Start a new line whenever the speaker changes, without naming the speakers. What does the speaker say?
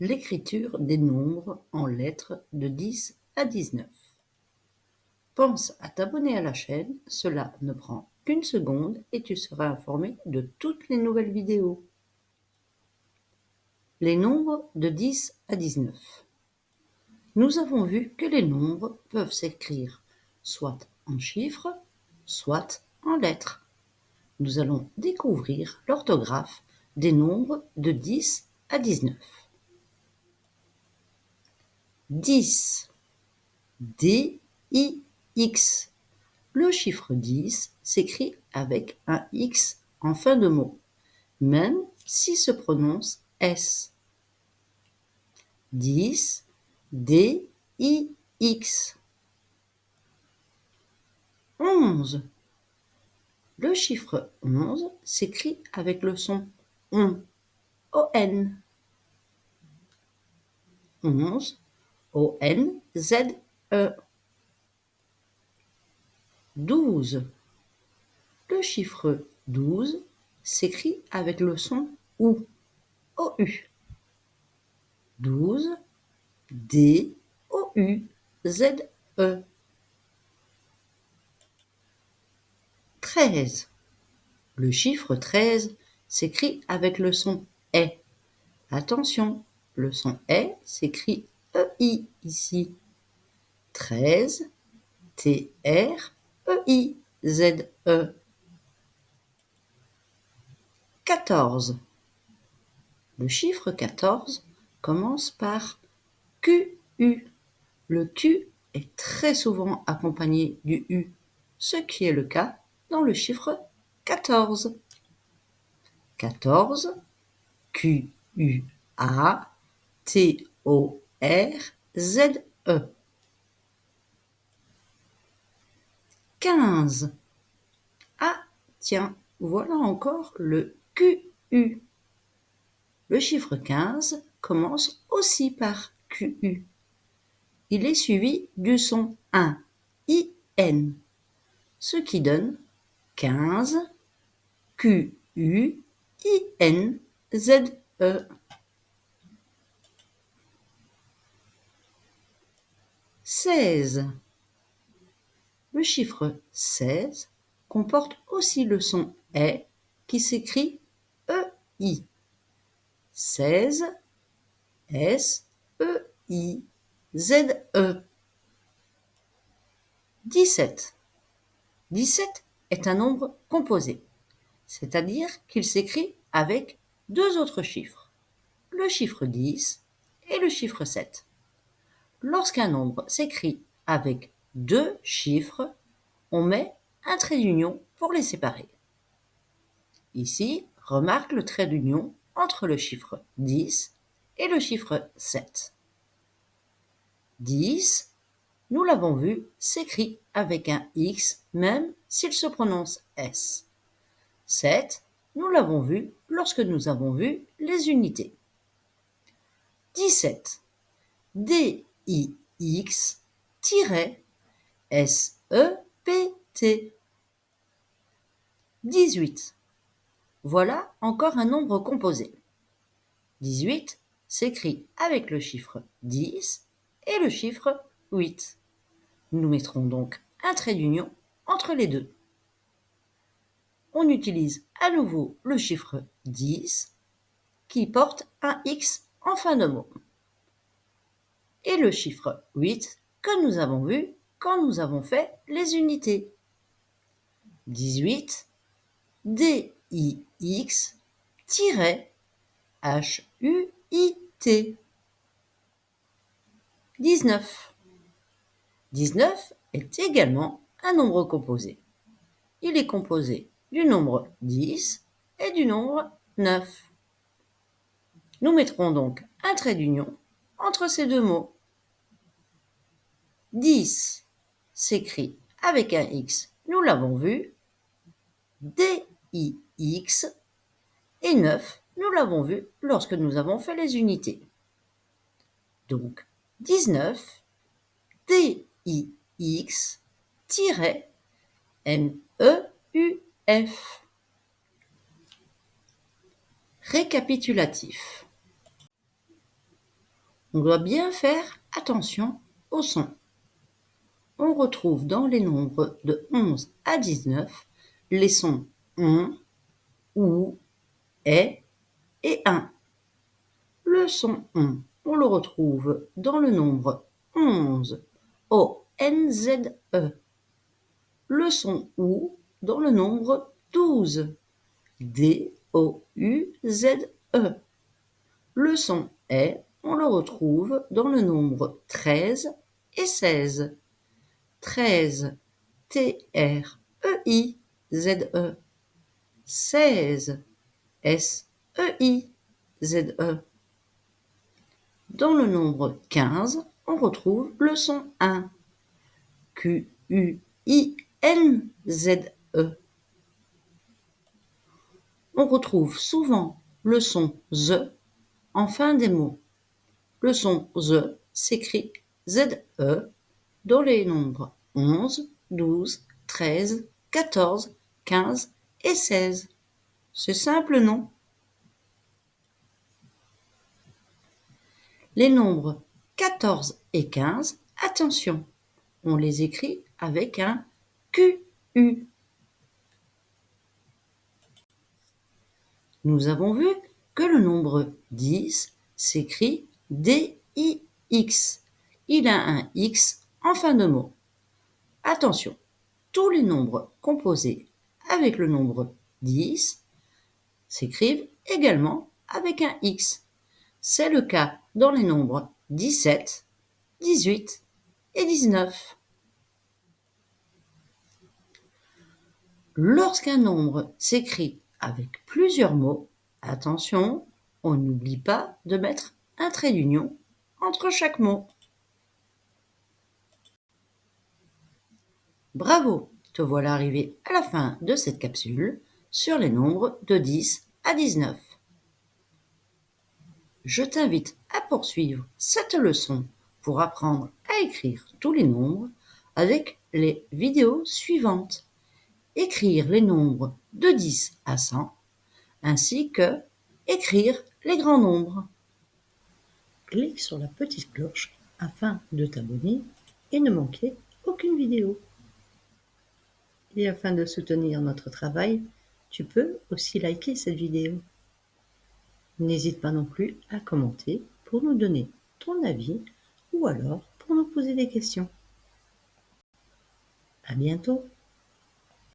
L'écriture des nombres en lettres de 10 à 19. Pense à t'abonner à la chaîne, cela ne prend qu'une seconde et tu seras informé de toutes les nouvelles vidéos. Les nombres de 10 à 19. Nous avons vu que les nombres peuvent s'écrire soit en chiffres, soit en lettres. Nous allons découvrir l'orthographe des nombres de 10 à 19. 10. D-I-X. Le chiffre 10 s'écrit avec un X en fin de mot, même s'il se prononce S. 10, D-I-X. 11. Le chiffre 11 s'écrit avec le son ON. O-N. 11, O-N-Z-E. 12. Le chiffre 12 s'écrit avec le son OU. O-U. 12, D-O-U-Z-E. 13. Le chiffre 13 s'écrit avec le son E. Attention, le son E s'écrit E-I ici. 13, T-R-E-I-Z-E. 14. Le chiffre 14 commence par Q-U. Le Q est très souvent accompagné du U, ce qui est le cas dans le chiffre 14. 14, Q-U-A-T-O-R-Z-E. 15. Ah, tiens, voilà encore le Q-U. Le chiffre 15 commence aussi par Q-U. Il est suivi du son 1, I-N, ce qui donne 15, Q-U-I-N-Z-E. 16. Le chiffre 16 comporte aussi le son E qui s'écrit E-I. 16, S-E-I-Z-E. 17. 17 est un nombre composé, c'est-à-dire qu'il s'écrit avec deux autres chiffres, le chiffre 10 et le chiffre 7. Lorsqu'un nombre s'écrit avec deux chiffres, on met un trait d'union pour les séparer. Ici, remarque le trait d'union entre le chiffre 10 et le chiffre 7. 10, nous l'avons vu, s'écrit avec un X même s'il se prononce S. 7, nous l'avons vu lorsque nous avons vu les unités. 17. D-I-X-S-E-P-T. 18. Voilà encore un nombre composé. 18 s'écrit avec le chiffre 10 et le chiffre 8. Nous mettrons donc un trait d'union entre les deux. On utilise à nouveau le chiffre 10 qui porte un X en fin de mot. Et le chiffre 8 que nous avons vu quand nous avons fait les unités. 18, D-I-X-H-U-I-T. 19. 19 est également un nombre composé. Il est composé du nombre 10 et du nombre 9. Nous mettrons donc un trait d'union entre ces deux mots. 10 s'écrit avec un X, nous l'avons vu, D-I-X, et 9, nous l'avons vu lorsque nous avons fait les unités. Donc 19, D-I-X-N-E-U-F. Récapitulatif. On doit bien faire attention aux sons. On retrouve dans les nombres de 11 à 19 les sons on, ou, est et un. Le son on le retrouve dans le nombre 11, O-N-Z-E. Le son ou dans le nombre 12, D-O-U-Z-E. Le son est, on le retrouve dans le nombre 13 et 16. 13, T-R-E-I-Z-E. 16, S-E-I-Z-E. Dans le nombre 15, on retrouve le son 1, Q-U-I-N-Z-E. On retrouve souvent le son ZE en fin des mots. Le son ZE s'écrit Z-E dans les nombres 11, 12, 13, 14, 15 et 16. C'est simple, non? Les nombres 14 et 15, attention, on les écrit avec un QU. Nous avons vu que le nombre 10 s'écrit D-I-X. Il a un X en fin de mot. Attention, tous les nombres composés avec le nombre 10 s'écrivent également avec un X. C'est le cas dans les nombres 17, 18 et 19. Lorsqu'un nombre s'écrit avec plusieurs mots, attention, on n'oublie pas de mettre un trait d'union entre chaque mot. Bravo, te voilà arrivé à la fin de cette capsule sur les nombres de 10 à 19. Je t'invite à poursuivre cette leçon pour apprendre à écrire tous les nombres avec les vidéos suivantes. Écrire les nombres de 10 à 100 ainsi que écrire les grands nombres. Clique sur la petite cloche afin de t'abonner et ne manquer aucune vidéo. Et afin de soutenir notre travail, tu peux aussi liker cette vidéo. N'hésite pas non plus à commenter pour nous donner ton avis ou alors pour nous poser des questions. À bientôt!